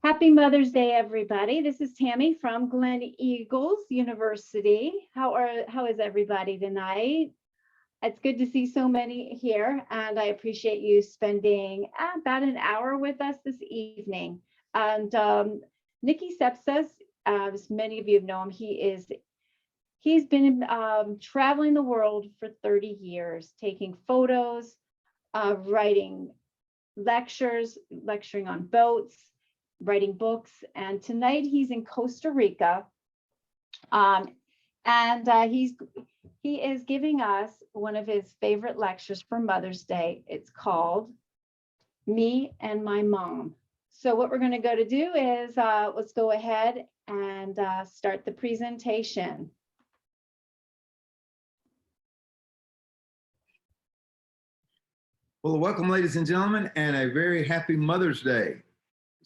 Happy Mother's Day, everybody. This is Tammy from Glen Eagles University. How is everybody tonight? It's good to see so many here, and I appreciate you spending about an hour with us this evening. And Niki Sepsas, as many of you know him, he's been traveling the world for 30 years, taking photos, writing lectures, lecturing on boats, writing books, and tonight he's in Costa Rica, and he is giving us one of his favorite lectures for Mother's Day. It's called Me and My Mom. So what we're going to go to do is let's go ahead and start the presentation. Well, welcome, ladies and gentlemen, and a very happy Mother's Day.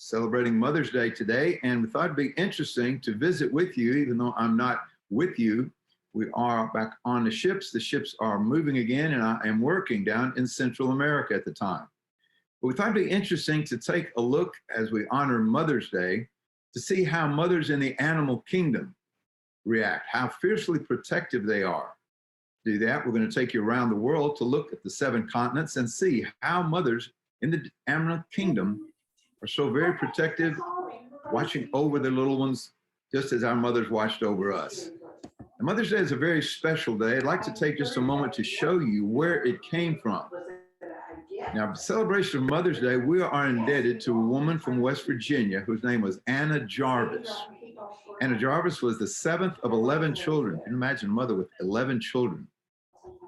Celebrating Mother's Day today, and we thought it'd be interesting to visit with you, even though I'm not with you. We are back on the ships. The ships are moving again, and I am working down in Central America at the time. But we thought it'd be interesting to take a look as we honor Mother's Day to see how mothers in the animal kingdom react, how fiercely protective they are. To do that, we're going to take you around the world to look at the 7 continents and see how mothers in the animal kingdom are so very protective, watching over their little ones, just as our mothers watched over us. And Mother's Day is a very special day. I'd like to take just a moment to show you where it came from. Now, celebration of Mother's Day, we are indebted to a woman from West Virginia whose name was Anna Jarvis. Anna Jarvis was the 7th of 11 children. You can imagine a mother with 11 children.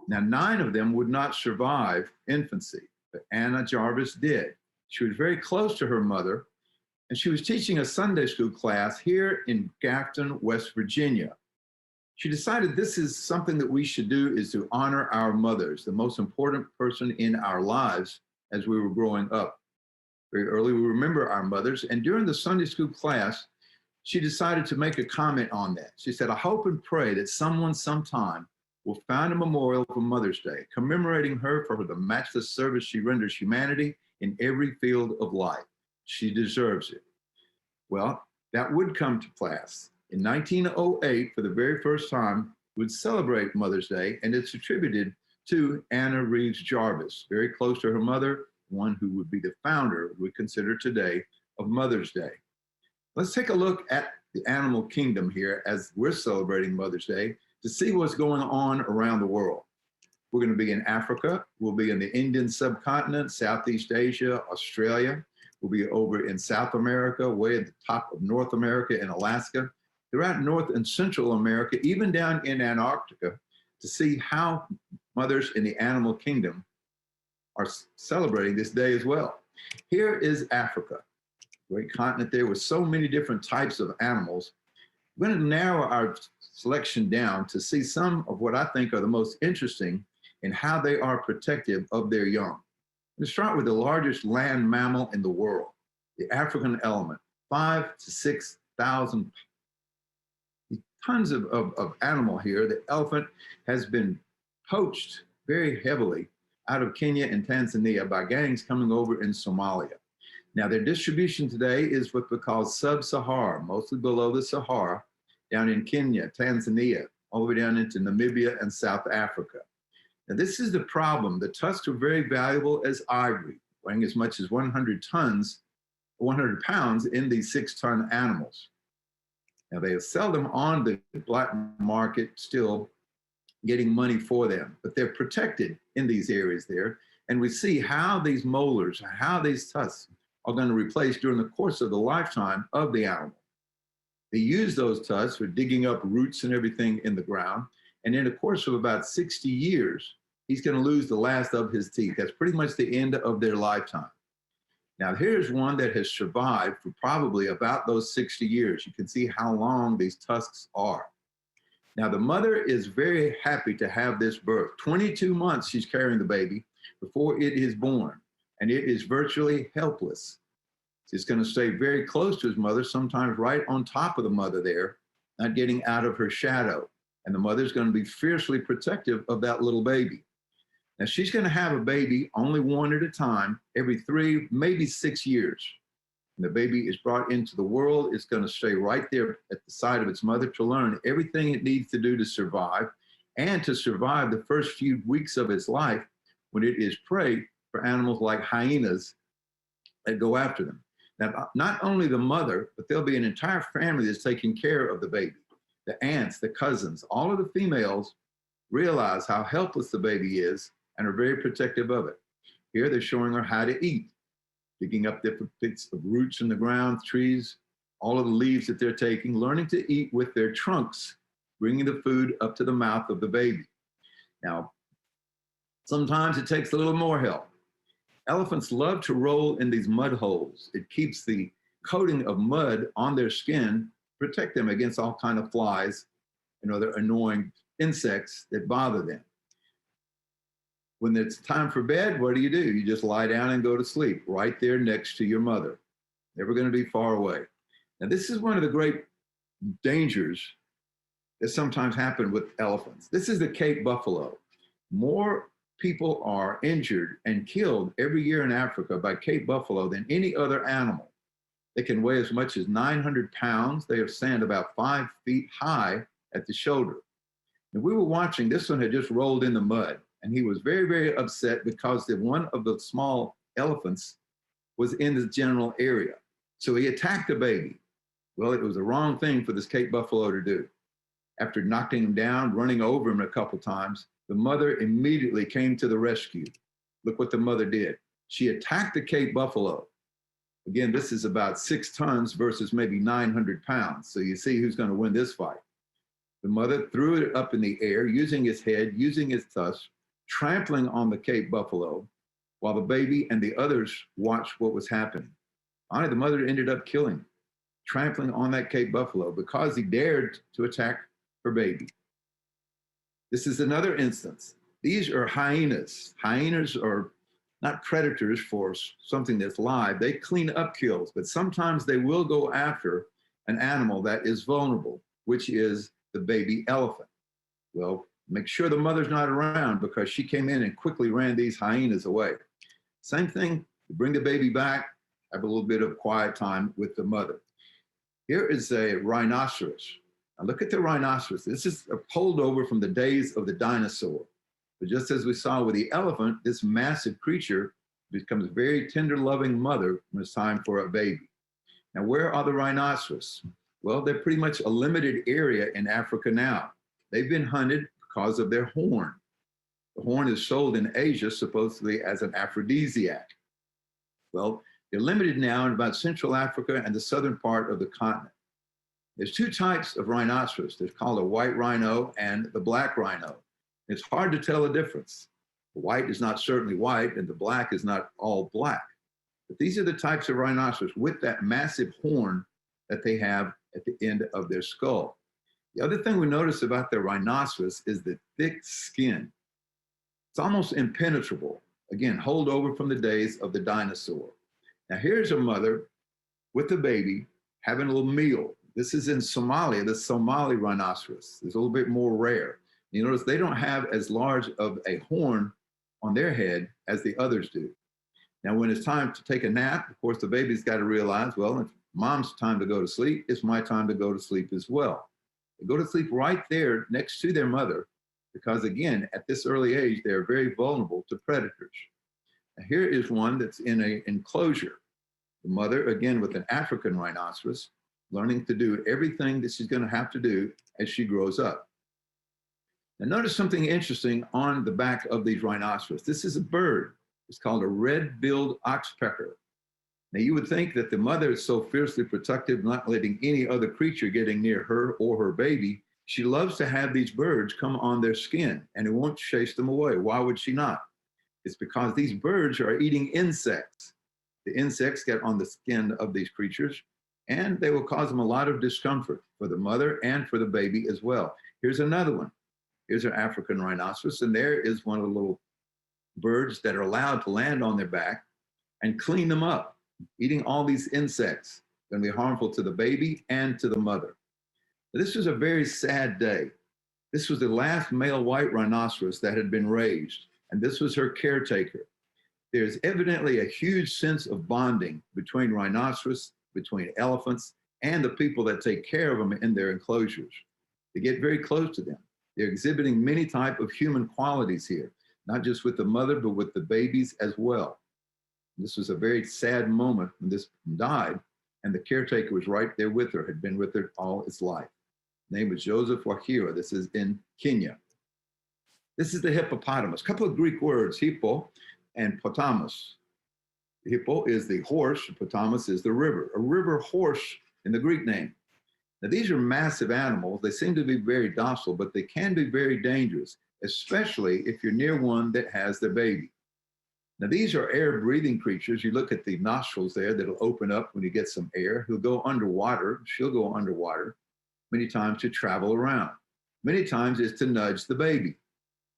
Now, 9 of them would not survive infancy, but Anna Jarvis did. She was very close to her mother, and she was teaching a Sunday school class here in Grafton, West Virginia. She decided this is something that we should do, is to honor our mothers, the most important person in our lives as we were growing up. Very early, we remember our mothers, and during the Sunday school class, she decided to make a comment on that. She said, I hope and pray that someone sometime will found a memorial for Mother's Day, commemorating her for the matchless service she renders humanity in every field of life. She deserves it. Well, that would come to pass. In 1908, for the very first time, would celebrate Mother's Day, and it's attributed to Anna Reeves Jarvis, very close to her mother, one who would be the founder, we consider today, of Mother's Day. Let's take a look at the animal kingdom here as we're celebrating Mother's Day to see what's going on around the world. We're going to be in Africa. We'll be in the Indian subcontinent, Southeast Asia, Australia. We'll be over in South America, way at the top of North America in Alaska, throughout North and Central America, even down in Antarctica, to see how mothers in the animal kingdom are celebrating this day as well. Here is Africa, great continent there with so many different types of animals. We're going to narrow our selection down to see some of what I think are the most interesting in how they are protective of their young. Let's start with the largest land mammal in the world, the African elephant, 5,000 to 6,000 tons of animal here. The elephant has been poached very heavily out of Kenya and Tanzania by gangs coming over in Somalia. Now, their distribution today is what we call sub-Sahara, mostly below the Sahara, down in Kenya, Tanzania, all the way down into Namibia and South Africa. Now, this is the problem. The tusks are very valuable as ivory, weighing as much as 100 pounds in these 6-ton animals. Now, they sell them on the black market, still getting money for them, but they're protected in these areas there. And we see how these molars, how these tusks are going to replace during the course of the lifetime of the animal. They use those tusks for digging up roots and everything in the ground. And in the course of about 60 years, he's going to lose the last of his teeth. That's pretty much the end of their lifetime. Now, here's one that has survived for probably about those 60 years. You can see how long these tusks are. Now, the mother is very happy to have this birth. 22 months she's carrying the baby before it is born, and it is virtually helpless. He's going to stay very close to his mother, sometimes right on top of the mother there, not getting out of her shadow. And the mother's going to be fiercely protective of that little baby. Now, she's going to have a baby only one at a time every 3, maybe 6 years. When the baby is brought into the world, it's going to stay right there at the side of its mother to learn everything it needs to do to survive and to survive the first few weeks of its life when it is prey for animals like hyenas that go after them. Now, not only the mother, but there'll be an entire family that's taking care of the baby. The aunts, the cousins, all of the females realize how helpless the baby is and are very protective of it. Here they're showing her how to eat, digging up different bits of roots in the ground, trees, all of the leaves that they're taking, learning to eat with their trunks, bringing the food up to the mouth of the baby. Now, sometimes it takes a little more help. Elephants love to roll in these mud holes. It keeps the coating of mud on their skin, protect them against all kinds of flies and other annoying insects that bother them. When it's time for bed, what do? You just lie down and go to sleep right there next to your mother. Never going to be far away. Now, this is one of the great dangers that sometimes happen with elephants. This is the Cape buffalo. More people are injured and killed every year in Africa by Cape buffalo than any other animal. They can weigh as much as 900 pounds. They stand about 5 feet high at the shoulder. And we were watching, this one had just rolled in the mud, and he was very, very upset because one of the small elephants was in the general area. So he attacked the baby. Well, it was the wrong thing for this Cape buffalo to do. After knocking him down, running over him a couple times, the mother immediately came to the rescue. Look what the mother did. She attacked the Cape buffalo. Again, this is about 6 tons versus maybe 900 pounds. So you see who's going to win this fight. The mother threw it up in the air, using its head, using its tusks, trampling on the Cape buffalo, while the baby and the others watched what was happening. Finally, the mother ended up killing him, trampling on that Cape buffalo because he dared to attack her baby. This is another instance. These are hyenas. Hyenas are not predators for something that's live. They clean up kills, but sometimes they will go after an animal that is vulnerable, which is the baby elephant. Well, make sure the mother's not around because she came in and quickly ran these hyenas away. Same thing, to bring the baby back, have a little bit of quiet time with the mother. Here is a rhinoceros. Now look at the rhinoceros. This is a holdover from the days of the dinosaur. But just as we saw with the elephant, this massive creature becomes a very tender, loving mother when it's time for a baby. Now, where are the rhinoceros? Well, they're pretty much a limited area in Africa now. They've been hunted because of their horn. The horn is sold in Asia supposedly as an aphrodisiac. Well, they're limited now in about Central Africa and the southern part of the continent. There's 2 types of rhinoceros. There's called a white rhino and the black rhino. It's hard to tell the difference. The white is not certainly white and the black is not all black. But these are the types of rhinoceros with that massive horn that they have at the end of their skull. The other thing we notice about the rhinoceros is the thick skin. It's almost impenetrable. Again, holdover from the days of the dinosaur. Now here's a mother with a baby having a little meal. This is in Somalia, the Somali rhinoceros. It's a little bit more rare. You notice they don't have as large of a horn on their head as the others do. Now, when it's time to take a nap, of course, the baby's got to realize, well, it's mom's time to go to sleep. It's my time to go to sleep as well. They go to sleep right there next to their mother because, again, at this early age, they're very vulnerable to predators. Now, here is one that's in an enclosure. The mother, again, with an African rhinoceros, learning to do everything that she's going to have to do as she grows up. Now notice something interesting on the back of these rhinoceros. This is a bird. It's called a red-billed ox pecker. Now you would think that the mother is so fiercely protective, not letting any other creature getting near her or her baby. She loves to have these birds come on their skin and it won't chase them away. Why would she not? It's because these birds are eating insects. The insects get on the skin of these creatures and they will cause them a lot of discomfort for the mother and for the baby as well. Here's another one. Here's an African rhinoceros, and there is one of the little birds that are allowed to land on their back and clean them up, eating all these insects. Going to be harmful to the baby and to the mother. This was a very sad day. This was the last male white rhinoceros that had been raised, and this was her caretaker. There's evidently a huge sense of bonding between rhinoceros, between elephants, and the people that take care of them in their enclosures. They get very close to them. They're exhibiting many types of human qualities here, not just with the mother, but with the babies as well. This was a very sad moment when this died, and the caretaker was right there with her, had been with her all his life. His name was Joseph Wahira. This is in Kenya. This is the hippopotamus. A couple of Greek words, hippo and potamus. Hippo is the horse, potamus is the river. A river horse in the Greek name. Now, these are massive animals. They seem to be very docile, but they can be very dangerous, especially if you're near one that has their baby. Now, these are air-breathing creatures. You look at the nostrils there that'll open up when you get some air. He'll go underwater. She'll go underwater many times to travel around. Many times it's to nudge the baby.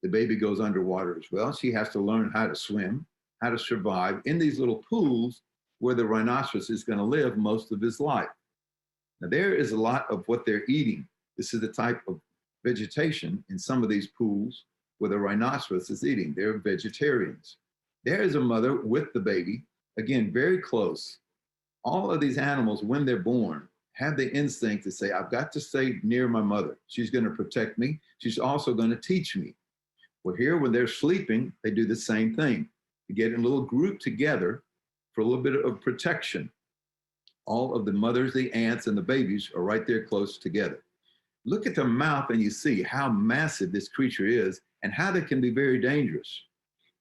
The baby goes underwater as well. She has to learn how to swim, how to survive in these little pools where the rhinoceros is going to live most of his life. Now, there is a lot of what they're eating. This is the type of vegetation in some of these pools where the rhinoceros is eating. They're vegetarians. There is a mother with the baby, again, very close. All of these animals, when they're born, have the instinct to say, I've got to stay near my mother. She's going to protect me. She's also going to teach me. Well, here, when they're sleeping, they do the same thing. They get in a little group together for a little bit of protection. All of the mothers, the aunts, and the babies are right there close together. Look at their mouth and you see how massive this creature is and how they can be very dangerous.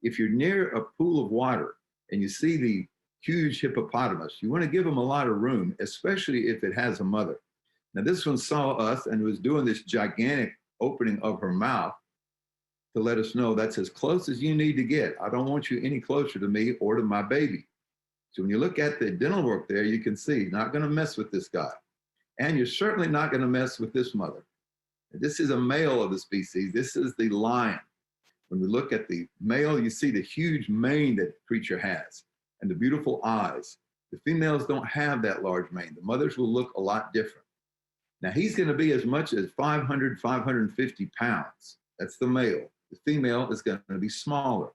If you're near a pool of water and you see the huge hippopotamus, you want to give them a lot of room, especially if it has a mother. Now, this one saw us and was doing this gigantic opening of her mouth to let us know that's as close as you need to get. I don't want you any closer to me or to my baby. So when you look at the dental work there, you can see, not going to mess with this guy. And you're certainly not going to mess with this mother. This is a male of the species. This is the lion. When we look at the male, you see the huge mane that the creature has and the beautiful eyes. The females don't have that large mane. The mothers will look a lot different. Now, he's going to be as much as 500, 550 pounds. That's the male. The female is going to be smaller.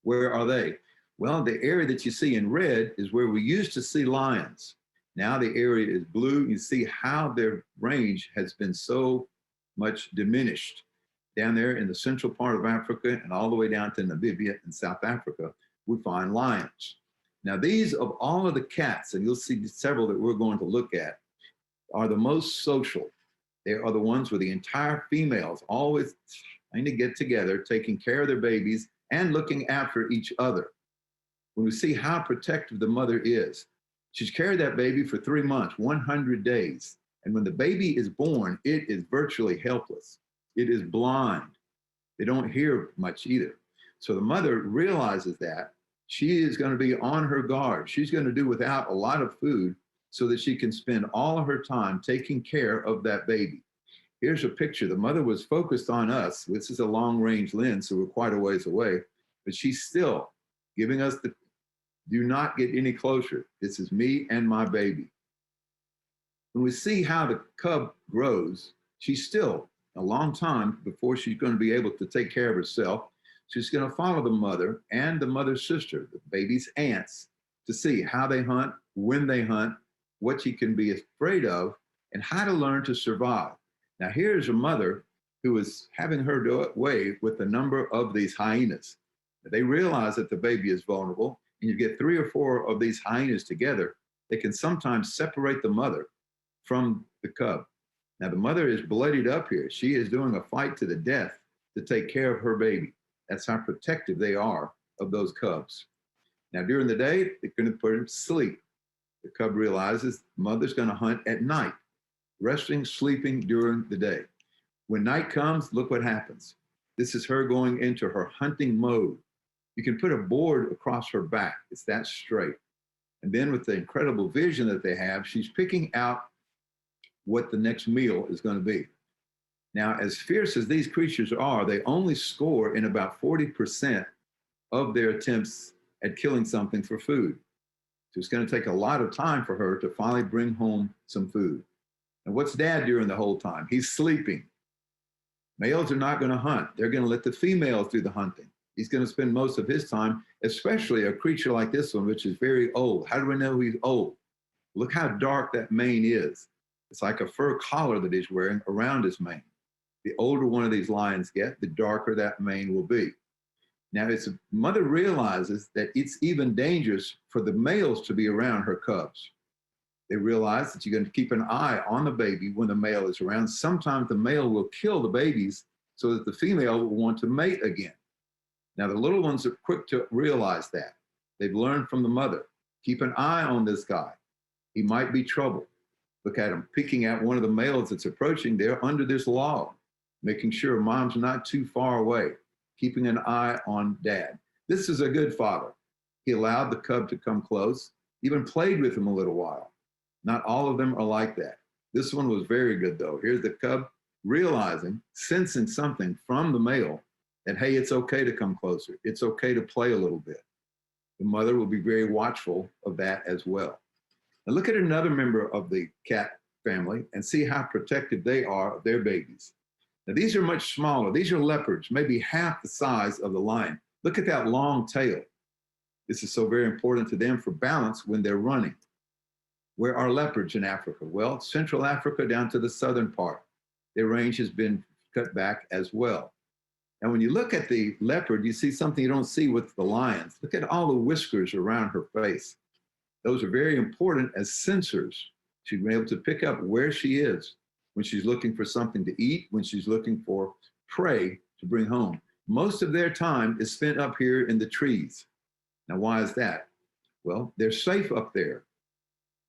Where are they? Well, the area that you see in red is where we used to see lions. Now the area is blue. You see how their range has been so much diminished. Down there in the central part of Africa and all the way down to Namibia and South Africa, we find lions. Now, these of all of the cats, and you'll see several that we're going to look at, are the most social. They are the ones where the entire females always trying to get together, taking care of their babies and looking after each other. When we see how protective the mother is, she's carried that baby for 3 months, 100 days. And when the baby is born, it is virtually helpless. It is blind. They don't hear much either. So the mother realizes that she is going to be on her guard. She's going to do without a lot of food so that she can spend all of her time taking care of that baby. Here's a picture. The mother was focused on us. This is a long range lens, so we're quite a ways away, but she's still giving us the, do not get any closer. This is me and my baby. When we see how the cub grows, she's still a long time before she's going to be able to take care of herself. She's going to follow the mother and the mother's sister, the baby's aunts, to see how they hunt, when they hunt, what she can be afraid of, and how to learn to survive. Now, here's a mother who is having her way with a number of these hyenas. They realize that the baby is vulnerable, and you get 3 or 4 of these hyenas together, they can sometimes separate the mother from the cub. Now, the mother is bloodied up here. She is doing a fight to the death to take care of her baby. That's how protective they are of those cubs. Now, during the day, they're going to put him to sleep. The cub realizes the mother's going to hunt at night, resting, sleeping during the day. When night comes, look what happens. This is her going into her hunting mode. You can put a board across her back. It's that straight. And then with the incredible vision that they have, she's picking out what the next meal is going to be. Now, as fierce as these creatures are, they only score in about 40% of their attempts at killing something for food. So it's going to take a lot of time for her to finally bring home some food. And what's dad doing the whole time? He's sleeping. Males are not going to hunt. They're going to let the females do the hunting. He's going to spend most of his time, especially a creature like this one, which is very old. How do we know he's old? Look how dark that mane is. It's like a fur collar that he's wearing around his mane. The older one of these lions get, the darker that mane will be. Now, its mother realizes that it's even dangerous for the males to be around her cubs. They realize that you're going to keep an eye on the baby when the male is around. Sometimes the male will kill the babies so that the female will want to mate again. Now, the little ones are quick to realize that. They've learned from the mother. Keep an eye on this guy. He might be trouble. Look at him picking at one of the males that's approaching there under this log, making sure mom's not too far away, keeping an eye on dad. This is a good father. He allowed the cub to come close, even played with him a little while. Not all of them are like that. This one was very good, though. Here's the cub realizing, sensing something from the male that, hey, it's okay to come closer. It's okay to play a little bit. The mother will be very watchful of that as well. Now look at another member of the cat family and see how protective they are of their babies. Now these are much smaller. These are leopards, maybe half the size of the lion. Look at that long tail. This is so very important to them for balance when they're running. Where are leopards in Africa? Well, Central Africa down to the southern part. Their range has been cut back as well. And when you look at the leopard, you see something you don't see with the lions. Look at all the whiskers around her face. Those are very important as sensors. She'll be able to pick up where she is when she's looking for something to eat, when she's looking for prey to bring home. Most of their time is spent up here in the trees. Now, why is that? Well, they're safe up there.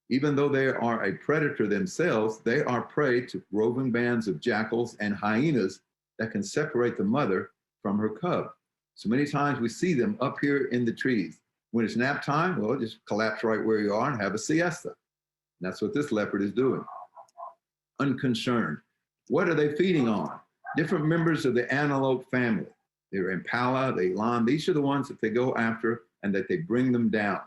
Even though they are a predator themselves, they are prey to roving bands of jackals and hyenas that can separate the mother from her cub. So many times we see them up here in the trees. When it's nap time, well, just collapse right where you are and have a siesta. And that's what this leopard is doing. Unconcerned. What are they feeding on? Different members of the antelope family. They're impala, the eland. These are the ones that they go after and that they bring them down.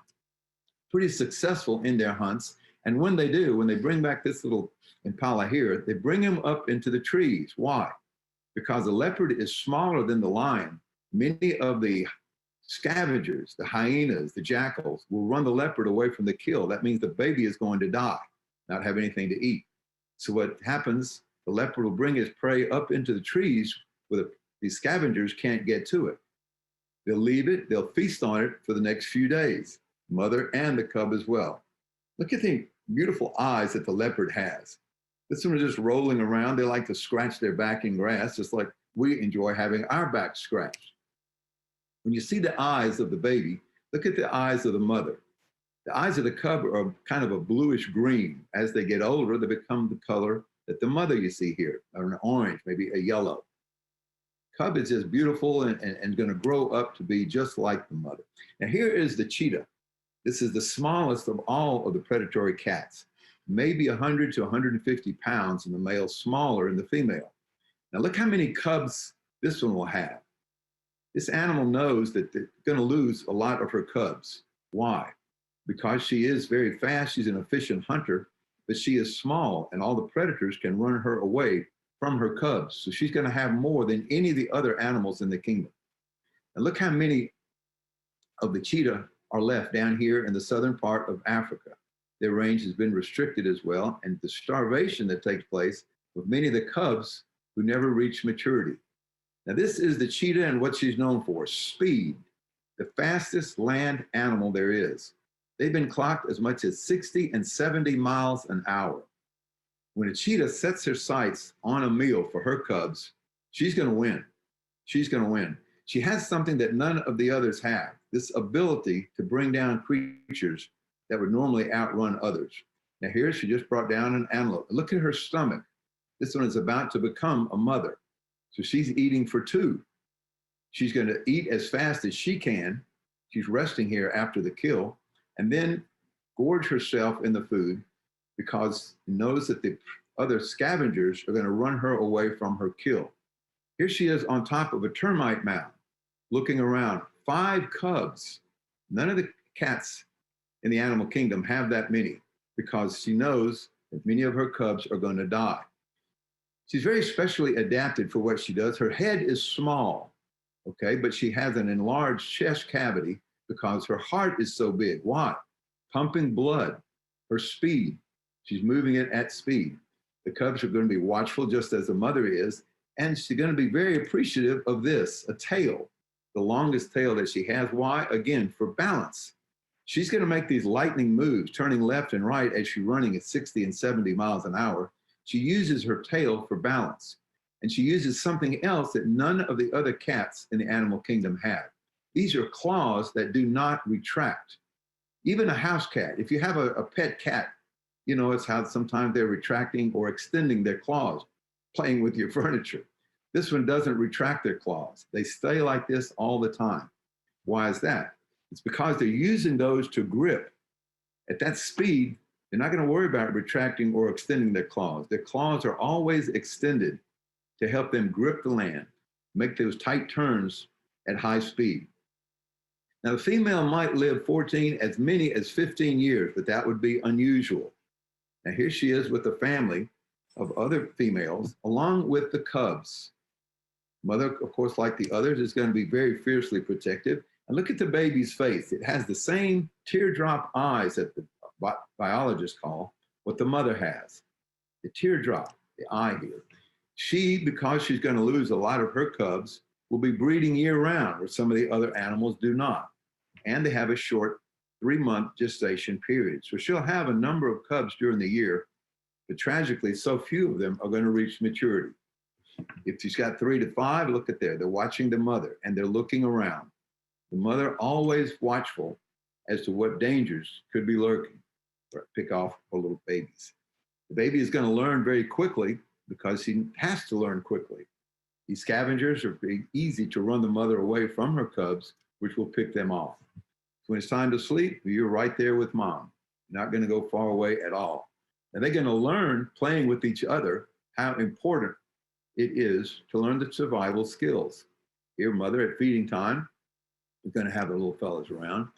Pretty successful in their hunts. And when they do, when they bring back this little impala here, they bring him up into the trees. Why? Because the leopard is smaller than the lion. Many of the scavengers, the hyenas, the jackals, will run the leopard away from the kill. That means the baby is going to die, not have anything to eat. So what happens, the leopard will bring his prey up into the trees where the scavengers can't get to it. They'll leave it, they'll feast on it for the next few days. Mother and the cub as well. Look at the beautiful eyes that the leopard has. This one is just rolling around. They like to scratch their back in grass, just like we enjoy having our back scratched. When you see the eyes of the baby, look at the eyes of the mother. The eyes of the cub are kind of a bluish green. As they get older, they become the color that the mother you see here, or an orange, maybe a yellow. Cub is just beautiful and going to grow up to be just like the mother. Now here is the cheetah. This is the smallest of all of the predatory cats, maybe 100 to 150 pounds in the male, smaller in the female. Now look how many cubs this one will have. This animal knows that they're going to lose a lot of her cubs. Why? Because she is very fast, she's an efficient hunter, but she is small and all the predators can run her away from her cubs. So she's going to have more than any of the other animals in the kingdom. And look how many of the cheetah are left down here in the southern part of Africa. Their range has been restricted as well, and the starvation that takes place with many of the cubs who never reach maturity. Now this is the cheetah and what she's known for, speed, the fastest land animal there is. They've been clocked as much as 60 and 70 miles an hour. When a cheetah sets her sights on a meal for her cubs, she's going to win. She's going to win. She has something that none of the others have, this ability to bring down creatures that would normally outrun others. Now here she just brought down an antelope. Look at her stomach. This one is about to become a mother. So she's eating for two. She's going to eat as fast as she can. She's resting here after the kill and then gorge herself in the food because she knows that the other scavengers are going to run her away from her kill. Here she is on top of a termite mound, looking around. 5 cubs. None of the cats in the animal kingdom have that many because she knows that many of her cubs are going to die. She's very specially adapted for what she does. Her head is small. okay? But she has an enlarged chest cavity because her heart is so big. Why? Pumping blood, her speed. She's moving it at speed. The cubs are going to be watchful just as the mother is, and she's going to be very appreciative of this, a tail, the longest tail that she has. Why? Again, for balance. She's going to make these lightning moves, turning left and right as she's running at 60 and 70 miles an hour. She uses her tail for balance. And she uses something else that none of the other cats in the animal kingdom have. These are claws that do not retract. Even a house cat, if you have a pet cat, you know, it's how sometimes they're retracting or extending their claws, playing with your furniture. This one doesn't retract their claws. They stay like this all the time. Why is that? It's because they're using those to grip. At that speed, they're not going to worry about retracting or extending their claws. Their claws are always extended to help them grip the land, make those tight turns at high speed. Now, the female might live 14, as many as 15 years, but that would be unusual. Now, here she is with a family of other females, along with the cubs. Mother, of course, like the others, is going to be very fiercely protective. And look at the baby's face. It has the same teardrop eyes that the biologists call what the mother has. The teardrop, the eye here. She, because she's going to lose a lot of her cubs, will be breeding year-round, where some of the other animals do not. And they have a short 3-month gestation period. So she'll have a number of cubs during the year, but tragically, so few of them are going to reach maturity. If she's got 3 to 5, look at there. They're watching the mother, and they're looking around. The mother always watchful as to what dangers could be lurking, or pick off her little babies. The baby is going to learn very quickly because he has to learn quickly. These scavengers are very easy to run the mother away from her cubs, which will pick them off. When it's time to sleep, you're right there with mom. You're not going to go far away at all. And they're going to learn playing with each other how important it is to learn the survival skills. Here, mother at feeding time is going to have the little fellas around.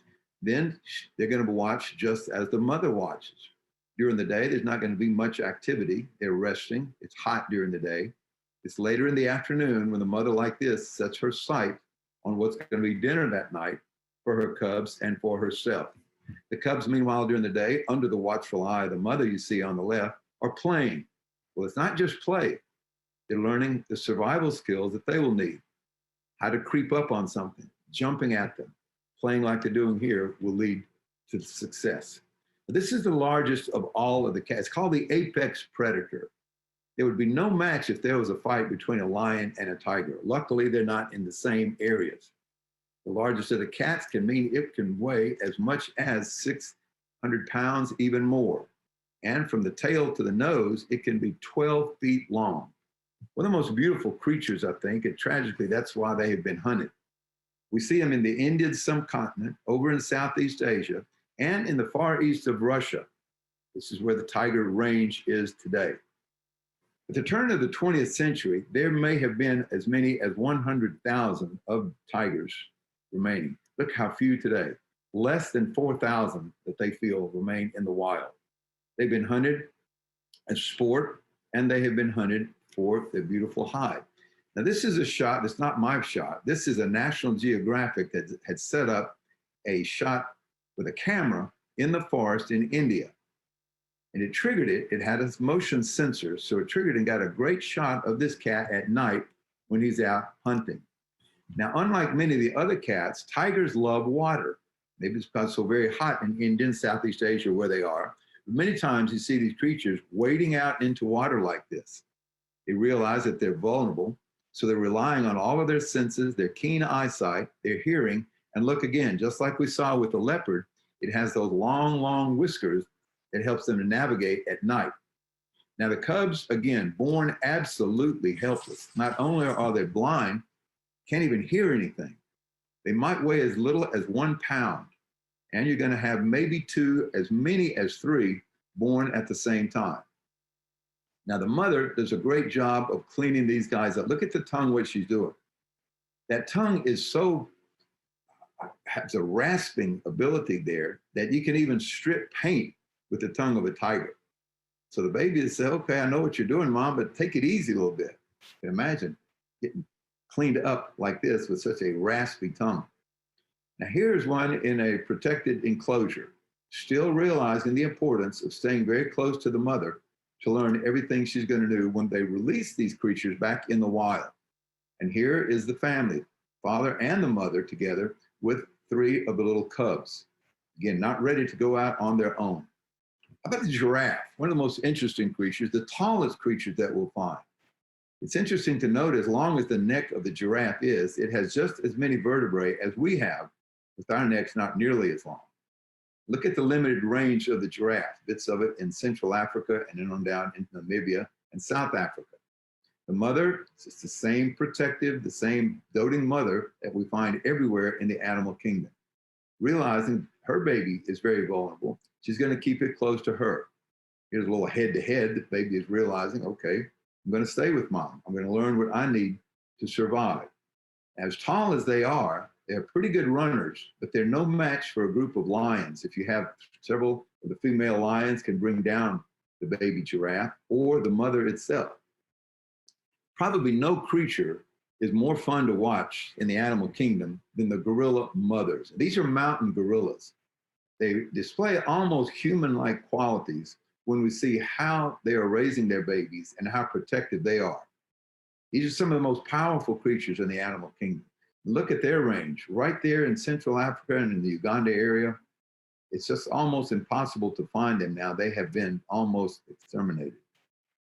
Then they're going to watch just as the mother watches. During the day, there's not going to be much activity. They're resting. It's hot during the day. It's later in the afternoon when the mother like this sets her sight on what's going to be dinner that night for her cubs and for herself. The cubs, meanwhile, during the day, under the watchful eye of the mother you see on the left, are playing. Well, it's not just play. They're learning the survival skills that they will need. How to creep up on something, jumping at them, playing like they're doing here will lead to success. This is the largest of all of the cats. It's called the apex predator. There would be no match if there was a fight between a lion and a tiger. Luckily, they're not in the same areas. The largest of the cats can mean it can weigh as much as 600 pounds, even more. And from the tail to the nose, it can be 12 feet long. One of the most beautiful creatures, I think, and tragically, that's why they have been hunted. We see them in the Indian subcontinent, over in Southeast Asia, and in the far east of Russia. This is where the tiger range is today. At the turn of the 20th century, there may have been as many as 100,000 of tigers remaining. Look how few today. Less than 4,000 that they feel remain in the wild. They've been hunted as sport, and they have been hunted for their beautiful hide. Now, this is a shot, it's not my shot. This is a National Geographic that had set up a shot with a camera in the forest in India. And it triggered it. It had a motion sensor, so it triggered and got a great shot of this cat at night when he's out hunting. Now, unlike many of the other cats, tigers love water. Maybe it's because it's so very hot in India, Southeast Asia, where they are. But many times you see these creatures wading out into water like this. They realize that they're vulnerable, so they're relying on all of their senses, their keen eyesight, their hearing, and look again, just like we saw with the leopard, it has those long, long whiskers that helps them to navigate at night. Now the cubs, again, born absolutely helpless. Not only are they blind, can't even hear anything. They might weigh as little as 1 pound, and you're going to have maybe 2, as many as 3 born at the same time. Now the mother does a great job of cleaning these guys up. Look at the tongue, what she's doing. That tongue is so, has a rasping ability there that you can even strip paint with the tongue of a tiger. So the baby will say, okay, I know what you're doing, Mom, but take it easy a little bit. You can imagine getting cleaned up like this with such a raspy tongue. Now here's one in a protected enclosure, still realizing the importance of staying very close to the mother to learn everything she's going to do when they release these creatures back in the wild. And here is the family, father and the mother together with 3 of the little cubs. Again, not ready to go out on their own. How about the giraffe? One of the most interesting creatures, the tallest creature that we'll find. It's interesting to note, as long as the neck of the giraffe is, it has just as many vertebrae as we have, with our necks not nearly as long. Look at the limited range of the giraffe, bits of it in Central Africa and then on down into Namibia and South Africa. The mother is the same protective, the same doting mother that we find everywhere in the animal kingdom. Realizing her baby is very vulnerable, she's going to keep it close to her. Here's a little head-to-head. The baby is realizing, okay, I'm going to stay with mom. I'm going to learn what I need to survive. As tall as they are, they're pretty good runners, but they're no match for a group of lions. If you have several of the female lions can bring down the baby giraffe or the mother itself. Probably no creature is more fun to watch in the animal kingdom than the gorilla mothers. These are mountain gorillas. They display almost human-like qualities when we see how they are raising their babies and how protective they are. These are some of the most powerful creatures in the animal kingdom. Look at their range right there in Central Africa and in the Uganda area. It's just almost impossible to find them now. They have been almost exterminated.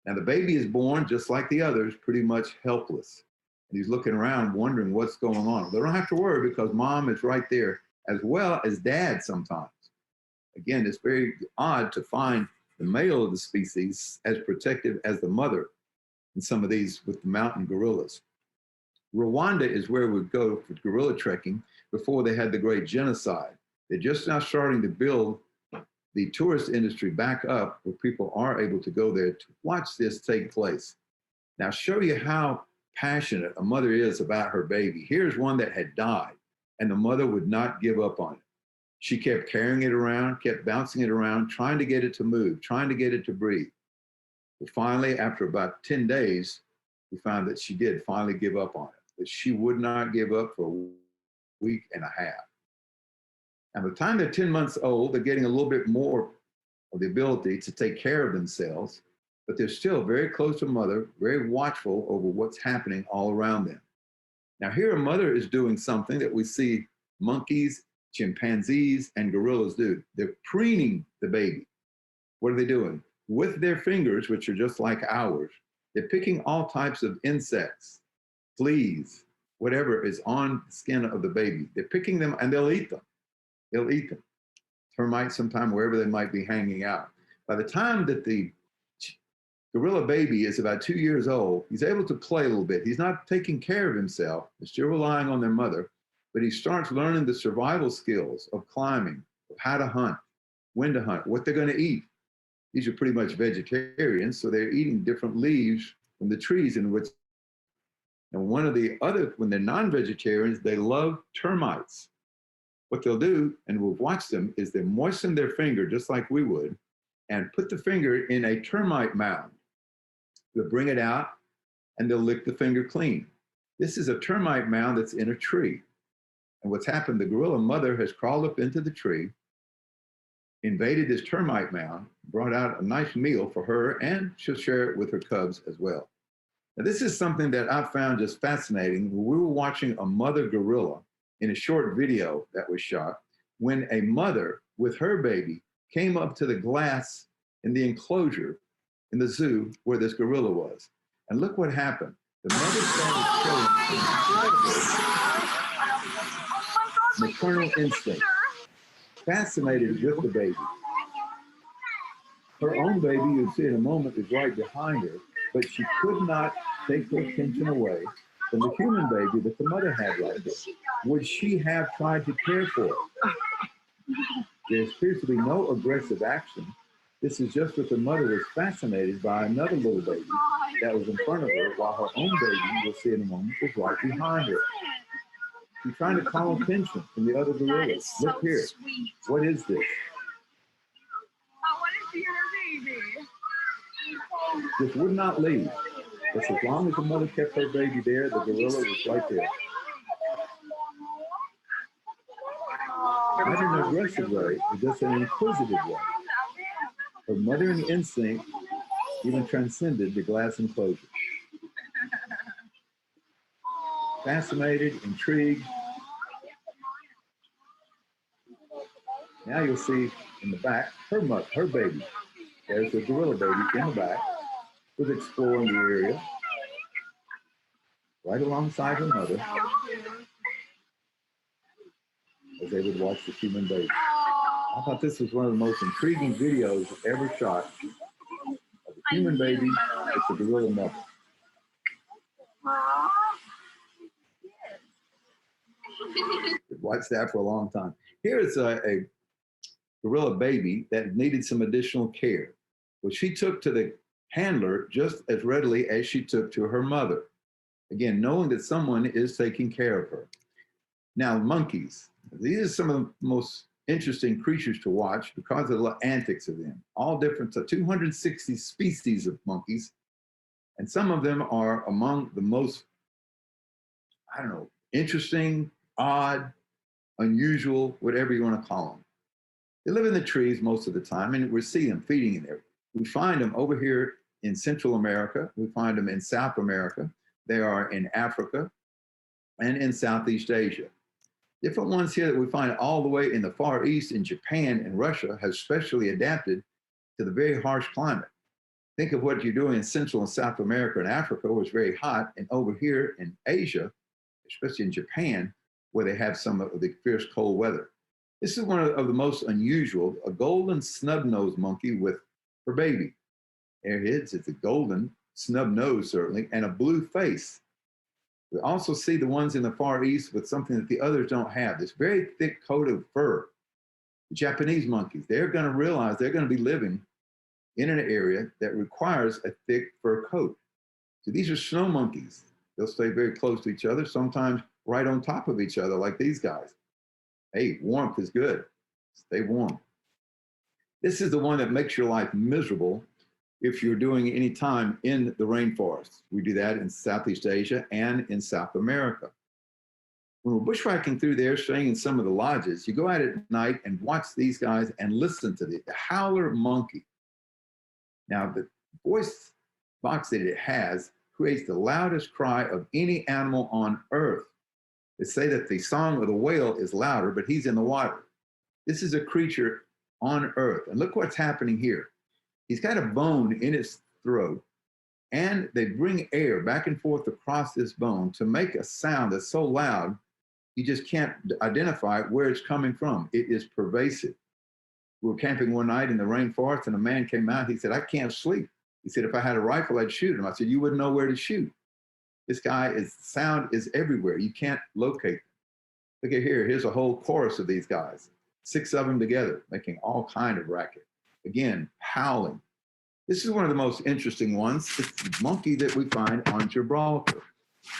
Now the baby is born just like the others, pretty much helpless. And he's looking around wondering what's going on. They don't have to worry because mom is right there, as well as dad sometimes. Again, it's very odd to find the male of the species as protective as the mother in some of these with the mountain gorillas. Rwanda is where we go for gorilla trekking before they had the great genocide. They're just now starting to build the tourist industry back up where people are able to go there to watch this take place. Now, show you how passionate a mother is about her baby. Here's one that had died, and the mother would not give up on it. She kept carrying it around, kept bouncing it around, trying to get it to move, trying to get it to breathe. But finally, after about 10 days, we found that she did finally give up on it. But she would not give up for a week and a half. And by the time they're 10 months old, they're getting a little bit more of the ability to take care of themselves, but they're still very close to mother, very watchful over what's happening all around them. Now here a mother is doing something that we see monkeys, chimpanzees, and gorillas do. They're preening the baby. What are they doing? With their fingers, which are just like ours, they're picking all types of insects, fleas, whatever is on the skin of the baby. They're picking them and they'll eat them. They'll eat them. Termites sometime, wherever they might be hanging out. By the time that the gorilla baby is about 2 years old, he's able to play a little bit. He's not taking care of himself. They're still relying on their mother, but he starts learning the survival skills of climbing, of how to hunt, when to hunt, what they're going to eat. These are pretty much vegetarians, so they're eating different leaves from the trees in which. And one of the other, when they're non-vegetarians, they love termites. What they'll do, and we'll watch them, is they moisten their finger just like we would, and put the finger in a termite mound. They'll bring it out, and they'll lick the finger clean. This is a termite mound that's in a tree. And what's happened, the gorilla mother has crawled up into the tree, invaded this termite mound, brought out a nice meal for her, and she'll share it with her cubs as well. Now, this is something that I found just fascinating. We were watching a mother gorilla in a short video that was shot when a mother with her baby came up to the glass in the enclosure in the zoo where this gorilla was. And look what happened. The mother started showing maternal instinct, fascinated with the baby. Her own baby, you'll see in a moment, is right behind her, but she could not take her attention away from the human baby that the mother had right there. Would she have tried to care for it? There appears to be no aggressive action. This is just that the mother was fascinated by another little baby that was in front of her, while her own baby, we'll see in a moment, was right behind her. She's trying to call attention from the other gorillas. So look here. Sweet. What is this? I want to see her baby. This would not leave. Just as long as the mother kept her baby there, the gorilla was right there. Not in an aggressive way, but just in an inquisitive way. Her mothering instinct even transcended the glass enclosure. Fascinated, intrigued. Now you'll see in the back her baby. There's the gorilla baby in the back, was exploring the area, right alongside her mother, as they would watch the human baby. I thought this was one of the most intriguing videos ever shot of a human baby with the gorilla mother. Watched that for a long time. Here is a gorilla baby that needed some additional care, which she took to the handler just as readily as she took to her mother. Again, knowing that someone is taking care of her. Now, monkeys. These are some of the most interesting creatures to watch because of the antics of them. All different, so 260 species of monkeys, and some of them are among the most, I don't know, interesting, odd, unusual, whatever you want to call them. They live in the trees most of the time, and we see them feeding in there. We find them over here in Central America. We find them in South America. They are in Africa and in Southeast Asia. Different ones here that we find all the way in the Far East, in Japan and Russia, have specially adapted to the very harsh climate. Think of what you're doing in Central and South America and Africa, where it's very hot, and over here in Asia, especially in Japan, where they have some of the fierce cold weather. This is one of the most unusual, a golden snub-nosed monkey with her baby. There it is, it's a golden snub-nosed certainly, and a blue face. We also see the ones in the Far East with something that the others don't have, this very thick coat of fur. The Japanese monkeys, they're gonna realize they're gonna be living in an area that requires a thick fur coat. So these are snow monkeys. They'll stay very close to each other, sometimes right on top of each other like these guys. Hey, warmth is good, stay warm. This is the one that makes your life miserable if you're doing any time in the rainforest. We do that in Southeast Asia and in South America. When we're bushwhacking through there, staying in some of the lodges, you go out at night and watch these guys and listen to the Howler Monkey. Now, the voice box that it has creates the loudest cry of any animal on earth. They say that the song of the whale is louder, but he's in the water. This is a creature on earth. And look what's happening here. He's got a bone in his throat, and they bring air back and forth across this bone to make a sound that's so loud, you just can't identify where it's coming from. It is pervasive. We were camping one night in the rainforest, and a man came out. He said, I can't sleep. He said, if I had a rifle, I'd shoot him. I said, you wouldn't know where to shoot. This guy sound is everywhere. You can't locate them. Look at here. Here's a whole chorus of these guys, 6 of them together, making all kind of racket. Again, howling. This is one of the most interesting ones. It's the monkey that we find on Gibraltar.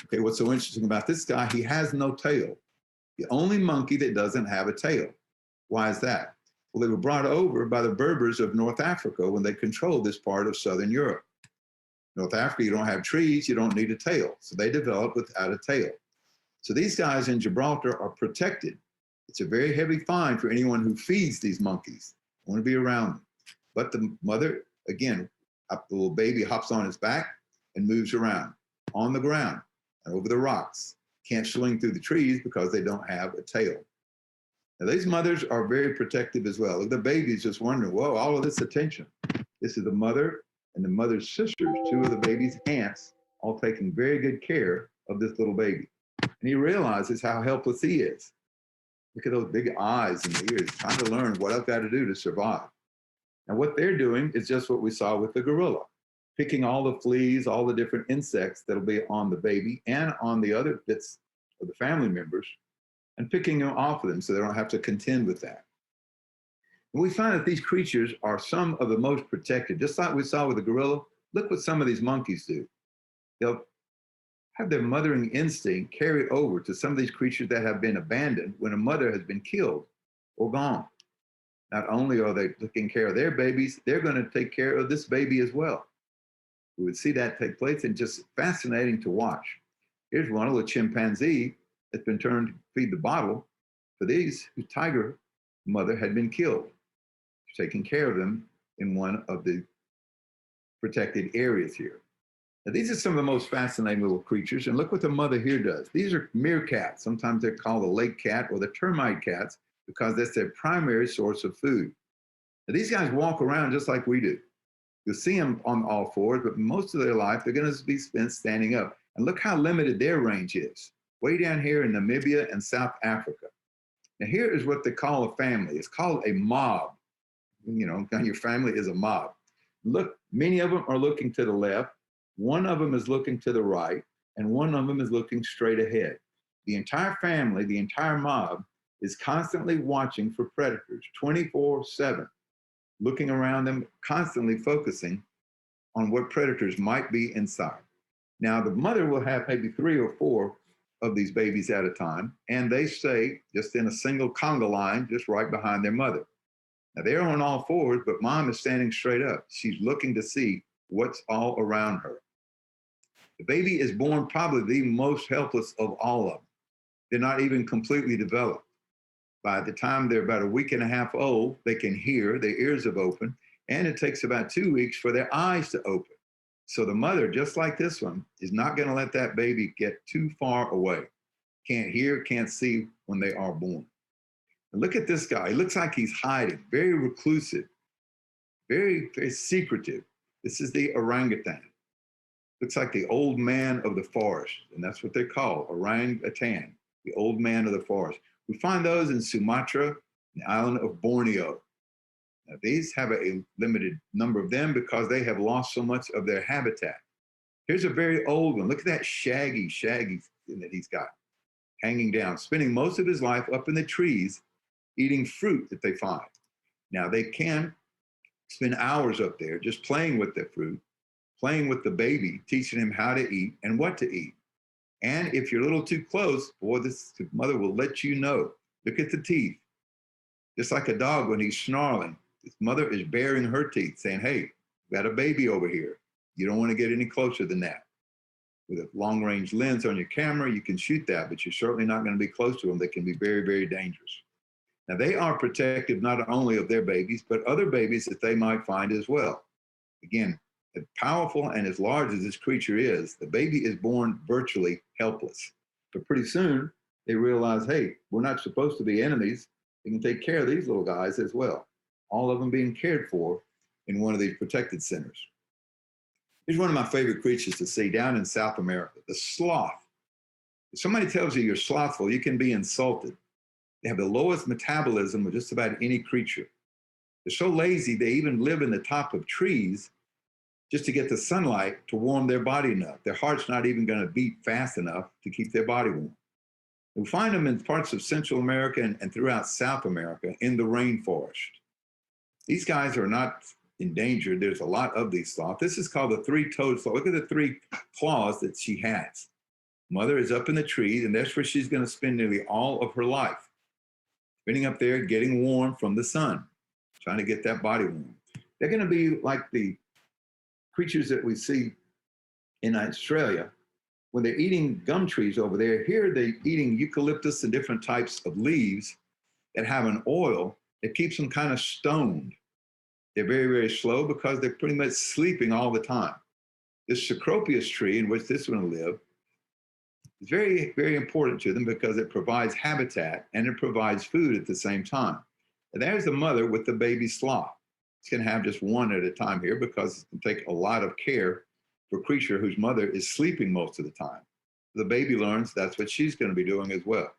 Okay, what's so interesting about this guy? He has no tail. The only monkey that doesn't have a tail. Why is that? Well, they were brought over by the Berbers of North Africa when they controlled this part of Southern Europe. North Africa, you don't have trees, you don't need a tail. So they developed without a tail. So these guys in Gibraltar are protected. It's a very heavy fine for anyone who feeds these monkeys. I want to be around them. But the mother, again, the little baby hops on his back and moves around on the ground and over the rocks. Can't swing through the trees because they don't have a tail. Now, these mothers are very protective as well. The baby's just wondering, whoa, all of this attention. This is the mother and the mother's sisters, 2 of the baby's aunts, all taking very good care of this little baby. And he realizes how helpless he is. Look at those big eyes and ears, trying to learn what I've got to do to survive. And what they're doing is just what we saw with the gorilla, picking all the fleas, all the different insects that'll be on the baby and on the other bits of the family members, and picking them off of them so they don't have to contend with that. And we find that these creatures are some of the most protected. Just like we saw with the gorilla, look what some of these monkeys do. They'll have their mothering instinct carry over to some of these creatures that have been abandoned when a mother has been killed or gone. Not only are they taking care of their babies, they're going to take care of this baby as well. we would see that take place, and just fascinating to watch. Here's one little chimpanzee that's been turned to feed the bottle for these whose tiger mother had been killed, taking care of them in one of the protected areas here. Now, these are some of the most fascinating little creatures, and look what the mother here does. These are meerkats. Sometimes they're called the lake cat or the termite cats because that's their primary source of food. Now, these guys walk around just like we do. You'll see them on all fours, but most of their life, they're going to be spent standing up. And look how limited their range is. Way down here in Namibia and South Africa. Now, here is what they call a family. It's called a mob. You know, your family is a mob. Look, many of them are looking to the left. One of them is looking to the right, and one of them is looking straight ahead. The entire family, the entire mob, is constantly watching for predators 24/7, looking around them, constantly focusing on what predators might be inside. Now, the mother will have maybe 3 or 4 of these babies at a time, and they stay just in a single conga line, just right behind their mother. Now, they're on all fours, but mom is standing straight up. She's looking to see what's all around her. The baby is born probably the most helpless of all of them. They're not even completely developed. By the time they're about a week and a half old, they can hear, their ears have opened, and it takes about 2 weeks for their eyes to open. So the mother, just like this one, is not going to let that baby get too far away. Can't hear, can't see when they are born. And look at this guy. He looks like he's hiding, very reclusive, very, very secretive. This is the orangutan. Looks like the old man of the forest, and that's what they're called, orangutan, the old man of the forest. We find those in Sumatra, the island of Borneo. Now, these have a limited number of them because they have lost so much of their habitat. Here's a very old one. Look at that shaggy thing that he's got hanging down, spending most of his life up in the trees, eating fruit that they find. Now, they can spend hours up there just playing with the fruit, playing with the baby, teaching him how to eat and what to eat. And if you're a little too close, boy, this mother will let you know. Look at the teeth. Just like a dog when he's snarling, his mother is baring her teeth, saying, hey, we got a baby over here. You don't want to get any closer than that. With a long-range lens on your camera, you can shoot that, but you're certainly not going to be close to them. They can be very, very dangerous. Now, they are protective not only of their babies, but other babies that they might find as well. Again, as powerful and as large as this creature is, the baby is born virtually helpless. But pretty soon, they realize, hey, we're not supposed to be enemies. We can take care of these little guys as well. All of them being cared for in one of these protected centers. Here's one of my favorite creatures to see down in South America, the sloth. If somebody tells you you're slothful, you can be insulted. They have the lowest metabolism of just about any creature. They're so lazy, they even live in the top of trees just to get the sunlight to warm their body enough. Their heart's not even going to beat fast enough to keep their body warm. We find them in parts of Central America and throughout South America in the rainforest. These guys are not endangered. There's a lot of these sloths. This is called the three-toed sloth. Look at the 3 claws that she has. Mother is up in the trees, and that's where she's going to spend nearly all of her life. Spending up there, getting warm from the sun, trying to get that body warm. They're going to be like the creatures that we see in Australia when they're eating gum trees over there. Here they're eating eucalyptus and different types of leaves that have an oil that keeps them kind of stoned. They're very, very slow because they're pretty much sleeping all the time. This Cecropius tree in which this one will live is very, very important to them because it provides habitat and it provides food at the same time. And there's the mother with the baby sloth. It's going to have just one at a time here because it can take a lot of care for a creature whose mother is sleeping most of the time. The baby learns that's what she's going to be doing as well.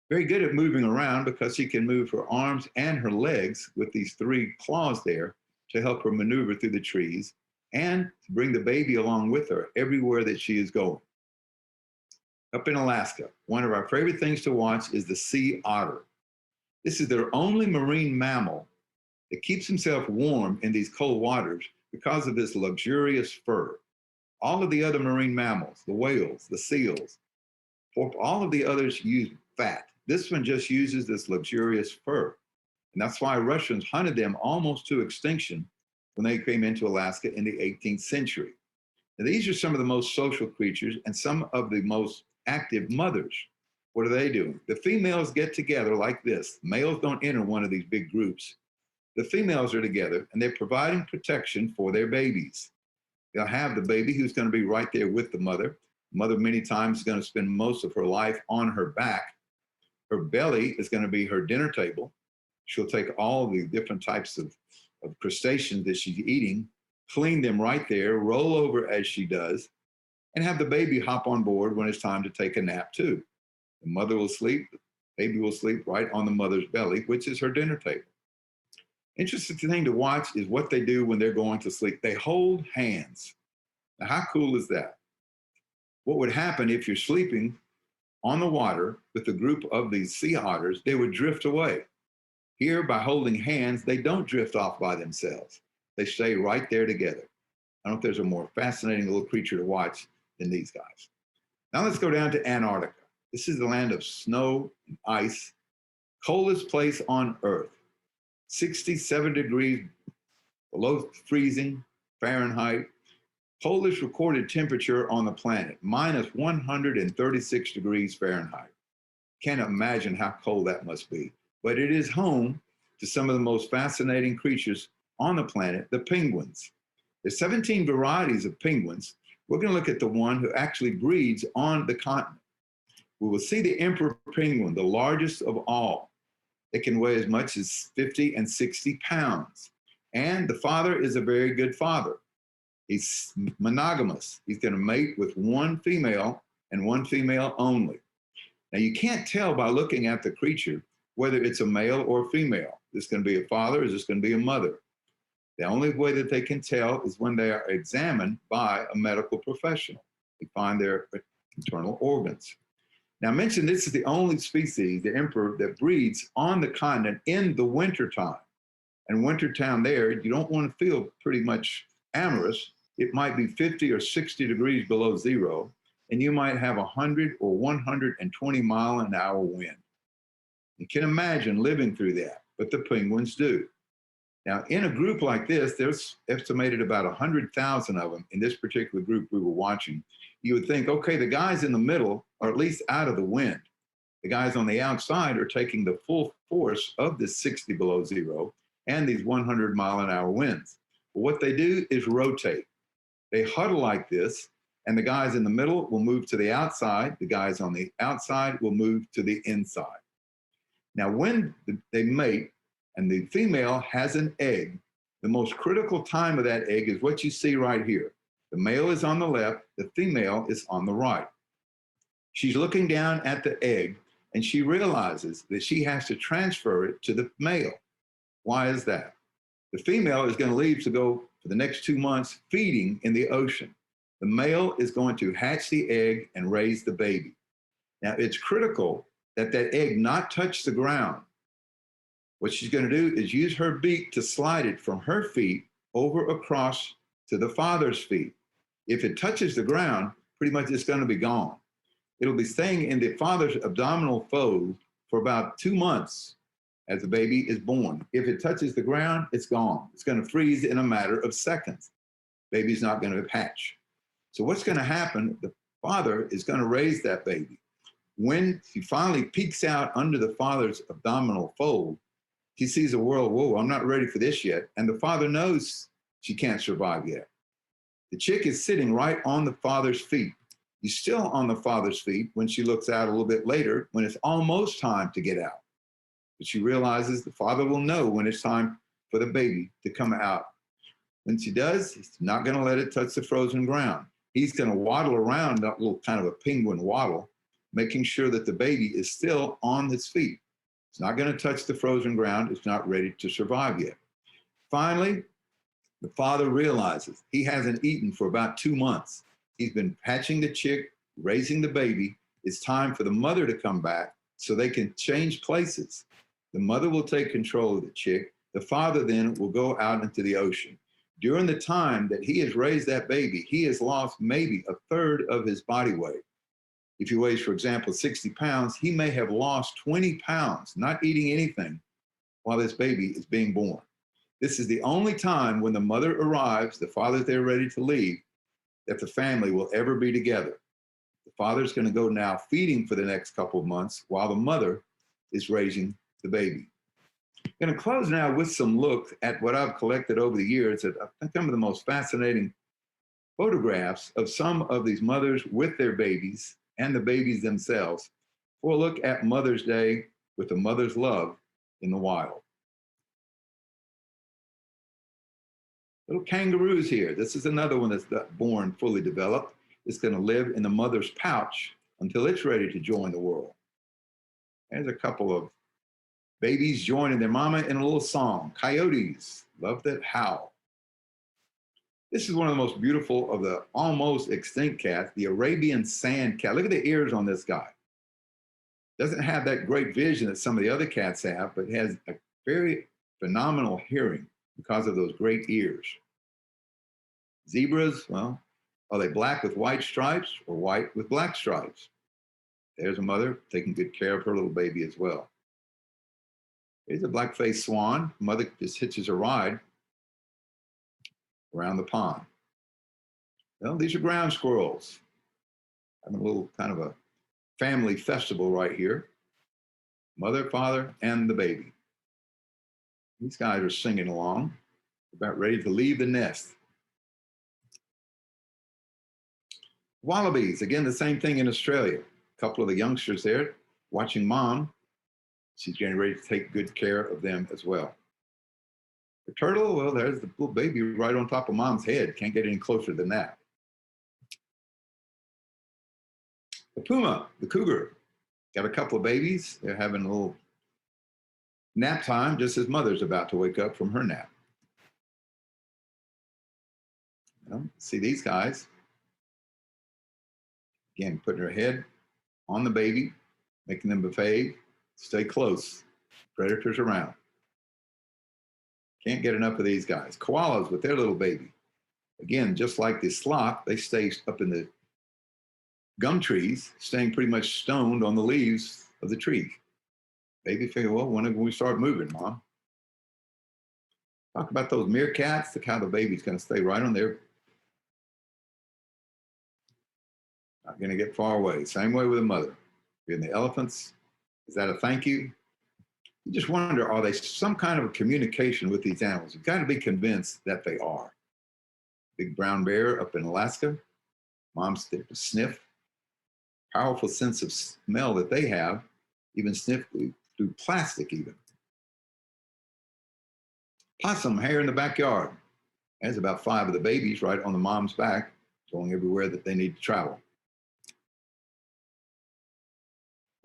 Very good at moving around because she can move her arms and her legs with these 3 claws there to help her maneuver through the trees and to bring the baby along with her everywhere that she is going. Up in Alaska, one of our favorite things to watch is the sea otter. This is their only marine mammal that keeps himself warm in these cold waters because of his luxurious fur. All of the other marine mammals, the whales, the seals, all of the others use fat. This one just uses this luxurious fur. And that's why Russians hunted them almost to extinction when they came into Alaska in the 18th century. Now, these are some of the most social creatures and some of the most active mothers. What are they doing? The females get together like this. Males don't enter one of these big groups. The females are together and they're providing protection for their babies. They'll have the baby who's going to be right there with the mother. Mother many times is going to spend most of her life on her back. Her belly is going to be her dinner table. She'll take all the different types of crustaceans that she's eating, clean them right there, roll over as she does, and have the baby hop on board when it's time to take a nap too. The mother will sleep, the baby will sleep right on the mother's belly, which is her dinner table. Interesting thing to watch is what they do when they're going to sleep. They hold hands. Now, how cool is that? What would happen if you're sleeping on the water with a group of these sea otters? They would drift away. Here, by holding hands, they don't drift off by themselves. They stay right there together. I don't know if there's a more fascinating little creature to watch than these guys. Now let's go down to Antarctica. This is the land of snow and ice, coldest place on Earth. 67 degrees below freezing Fahrenheit. Coldest recorded temperature on the planet, minus 136 degrees Fahrenheit. Can't imagine how cold that must be. But it is home to some of the most fascinating creatures on the planet, the penguins. There's 17 varieties of penguins. We're going to look at the one who actually breeds on the continent. We will see the emperor penguin, the largest of all. It can weigh as much as 50 and 60 pounds. And the father is a very good father. He's monogamous. He's going to mate with one female and one female only. Now, you can't tell by looking at the creature whether it's a male or female. Is this going to be a father? Is this going to be a mother? The only way that they can tell is when they are examined by a medical professional. They find their internal organs. Now, I mentioned this is the only species, the emperor, that breeds on the continent in the wintertime. And wintertime there, you don't want to feel pretty much amorous. It might be 50 or 60 degrees below zero, and you might have 100 or 120 mile an hour wind. You can imagine living through that, but the penguins do. Now, in a group like this, there's estimated about 100,000 of them in this particular group we were watching. You would think, okay, the guys in the middle are at least out of the wind. The guys on the outside are taking the full force of this 60 below zero and these 100 mile an hour winds. But what they do is rotate. They huddle like this, and the guys in the middle will move to the outside. The guys on the outside will move to the inside. Now, when they mate and the female has an egg, the most critical time of that egg is what you see right here. The male is on the left, the female is on the right. She's looking down at the egg, and she realizes that she has to transfer it to the male. Why is that? The female is going to leave to go for the next 2 months feeding in the ocean. The male is going to hatch the egg and raise the baby. Now, it's critical that that egg not touch the ground. What she's going to do is use her beak to slide it from her feet over across to the father's feet. If it touches the ground, pretty much it's going to be gone. It'll be staying in the father's abdominal fold for about 2 months as the baby is born. If it touches the ground, it's gone. It's going to freeze in a matter of seconds. Baby's not going to hatch. So what's going to happen? The father is going to raise that baby. When she finally peeks out under the father's abdominal fold, he sees a world, whoa, I'm not ready for this yet. And the father knows she can't survive yet. The chick is sitting right on the father's feet. He's still on the father's feet when she looks out a little bit later, when it's almost time to get out. But she realizes the father will know when it's time for the baby to come out. When she does, he's not going to let it touch the frozen ground. He's going to waddle around, that little kind of a penguin waddle, making sure that the baby is still on his feet. It's not going to touch the frozen ground. It's not ready to survive yet. Finally, the father realizes he hasn't eaten for about 2 months. He's been hatching the chick, raising the baby. It's time for the mother to come back so they can change places. The mother will take control of the chick. The father then will go out into the ocean. During the time that he has raised that baby, he has lost maybe a third of his body weight. If he weighs, for example, 60 pounds, he may have lost 20 pounds, not eating anything while this baby is being born. This is the only time when the mother arrives, the father's there ready to leave, that the family will ever be together. The father's going to go now feeding for the next couple of months while the mother is raising the baby. I'm going to close now with some look at what I've collected over the years that I think some of the most fascinating photographs of some of these mothers with their babies and the babies themselves for a look at Mother's Day with a mother's love in the wild. Little kangaroos here. This is another one that's not born fully developed. It's going to live in the mother's pouch until it's ready to join the world. There's a couple of babies joining their mama in a little song. Coyotes, love that howl. This is one of the most beautiful of the almost extinct cats, the Arabian sand cat. Look at the ears on this guy. Doesn't have that great vision that some of the other cats have, but has a very phenomenal hearing because of those great ears. Zebras, well, are they black with white stripes or white with black stripes? There's a mother taking good care of her little baby as well. Here's a black-faced swan. Mother just hitches a ride around the pond. Well, these are ground squirrels. Having a little kind of a family festival right here. Mother, father, and the baby. These guys are singing along, about ready to leave the nest. Wallabies, again, the same thing in Australia. A couple of the youngsters there watching mom. She's getting ready to take good care of them as well. The turtle, well, there's the little baby right on top of mom's head. Can't get any closer than that. The puma, the cougar, got a couple of babies. They're having a little nap time just as mother's about to wake up from her nap. See these guys. Again, putting her head on the baby, making them behave, stay close. Predators around. Can't get enough of these guys. Koalas with their little baby. Again, just like the sloth, they stay up in the gum trees, staying pretty much stoned on the leaves of the tree. Baby figure, well, when we start moving, Mom? Talk about those meerkats. Look how the baby's going to stay right on there. Not going to get far away. Same way with the mother. And the elephants, is that a thank you? You just wonder, are they some kind of a communication with these animals? You've got to be convinced that they are. Big brown bear up in Alaska. Mom's there to sniff. Powerful sense of smell that they have, even sniff through plastic even. Possum, hair in the backyard. There's about 5 of the babies right on the mom's back, going everywhere that they need to travel.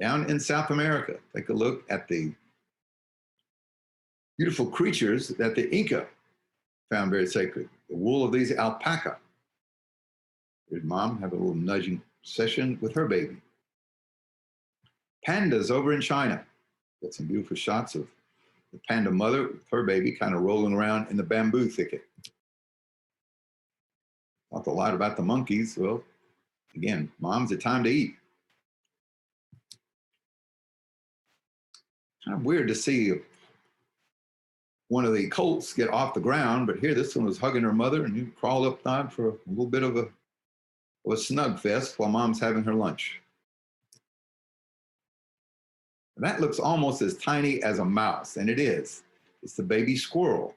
Down in South America, take a look at the beautiful creatures that the Inca found very sacred. The wool of these alpaca. Here's mom having a little nudging session with her baby. Pandas over in China. Got some beautiful shots of the panda mother with her baby kind of rolling around in the bamboo thicket. Talked a lot about the monkeys. Well, again, moms, it's time to eat. Kind of weird to see one of the colts get off the ground, but here this one was hugging her mother and he crawled up on for a little bit of a snug fest while mom's having her lunch. And that looks almost as tiny as a mouse, and it is. It's the baby squirrel.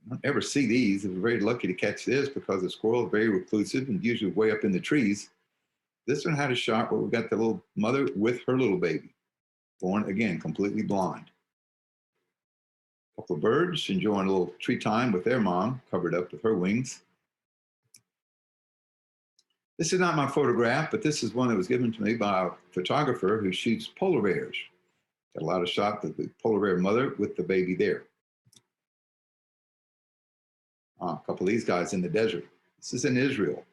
I don't ever see these. We're very lucky to catch this because the squirrel is very reclusive and usually way up in the trees. This one had a shot where we got the little mother with her little baby, born again completely blind. A couple of birds enjoying a little tree time with their mom, covered up with her wings. This is not my photograph, but this is one that was given to me by a photographer who shoots polar bears. Got a lot of shots of the polar bear mother with the baby there. A couple of these guys in the desert. This is in Israel.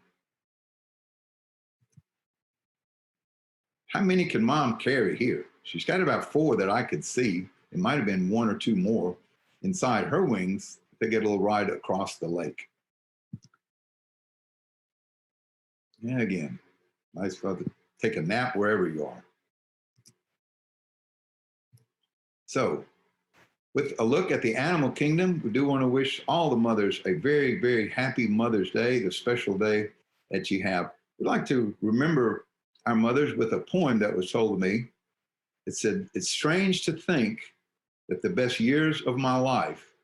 How many can mom carry here? She's got about 4 that I could see. It might have been 1 or 2 more inside her wings. They get a little ride across the lake. Yeah, again, nice for to take a nap wherever you are. So, with a look at the animal kingdom, we do want to wish all the mothers a very, very happy Mother's Day, the special day that you have. We'd like to remember our mothers with a poem that was told to me. It said, "It's strange to think that the best years of my life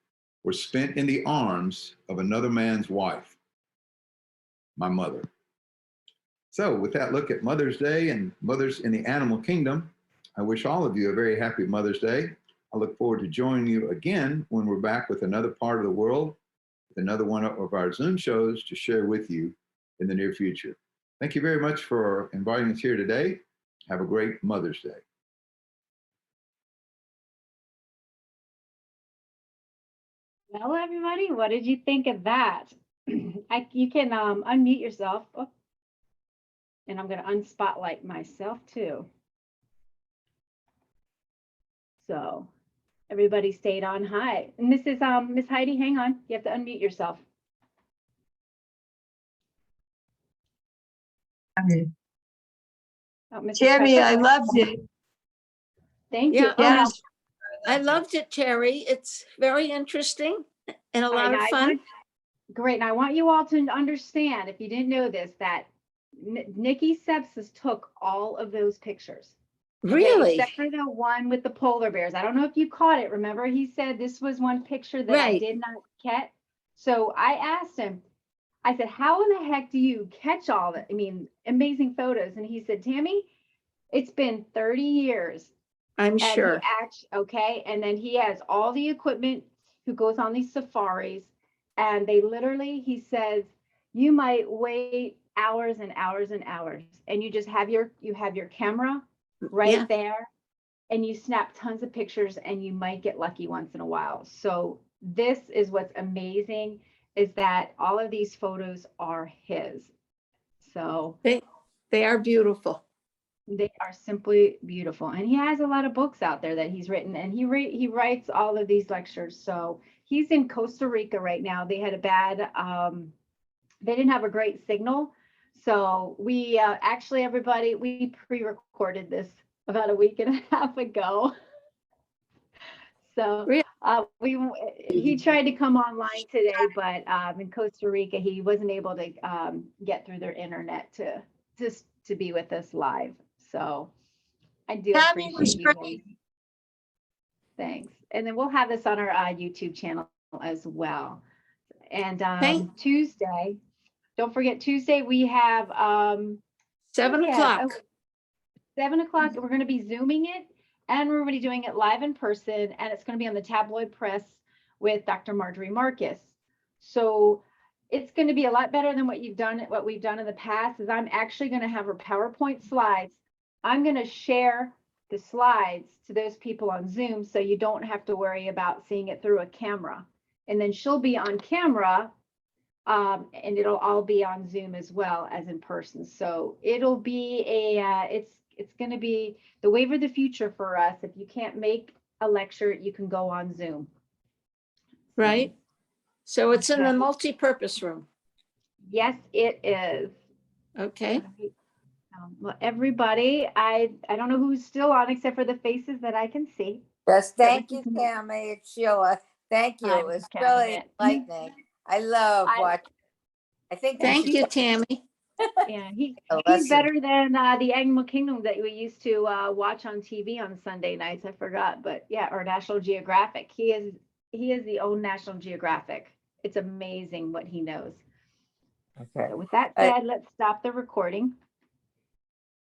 were spent in the arms of another man's wife, my mother." So with that look at Mother's Day and mothers in the animal kingdom, I wish all of you a very happy Mother's Day. I look forward to joining you again when we're back with another part of the world, with another one of our Zoom shows to share with you in the near future. Thank you very much for inviting us here today. Have a great Mother's Day. Well, everybody, what did you think of that? You can unmute yourself. Oh, and I'm going to unspotlight myself too. So everybody stayed on high. And this is Miss Heidi, hang on. You have to unmute yourself. Okay. Oh, Mrs. Tammy, Pecker. I loved it. Thank Yeah, you. Oh, now, Yes. I loved it, Terry. It's very interesting and a all right, lot of now fun. great. And I want you all to understand, if you didn't know this, that Niki Sepsas took all of those pictures. Okay, Really? except for the one with the polar bears. I don't know if you caught it. Remember, he said this was one picture that I Right. did not get. So I asked him, I said, how in the heck do you catch all that? I mean, amazing photos. And he said, Tammy, it's been 30 years. I'm And sure. okay. And then he has all the equipment who goes on these safaris. And they literally, he says, you might wait hours and hours and hours. And you just have your camera right Yeah. there. And you snap tons of pictures and you might get lucky once in a while. So this is what's amazing, is that all of these photos are his. So They are beautiful. they are simply beautiful. And he has a lot of books out there that he's written, and he writes all of these lectures. So he's in Costa Rica right now. They had a bad, they didn't have a great signal. So we actually, everybody, we pre-recorded this about a week and a half ago. So Really? he tried to come online today, but in Costa Rica, he wasn't able to get through their internet to be with us live. So I do Tammy was appreciate you great. guys. Thanks. And then we'll have this on our YouTube channel as well. And Tuesday, don't forget Tuesday, we have 7 o'clock. 7 o'clock. We're going to be Zooming it, and we're going to be doing it live in person, and it's going to be on the Tabloid Press with Dr. Marjorie Marcus. So it's going to be a lot better than what we've done in the past. Is I'm actually going to have her PowerPoint slides. I'm going to share the slides to those people on Zoom, so you don't have to worry about seeing it through a camera. And then she'll be on camera, and it'll all be on Zoom as well as in person. So it'll be it's going to be the wave of the future for us. If you can't make a lecture, you can go on Zoom. Right? So it's in the Okay. multi-purpose room. Yes, it is. Okay. Well, everybody, I don't know who's still on except for the faces that I can see. Yes, thank Everything's you, new. Tammy. It's Sheila. Thank you. I'm It's counting really it. enlightening. I love watching. I think we Thank should you, Tammy. Yeah, a he's lesson. better than the Animal Kingdom that we used to watch on TV on Sunday nights. I forgot, but yeah, or National Geographic. He is the old National Geographic. It's amazing what he knows. Okay. So with that said, let's stop the recording.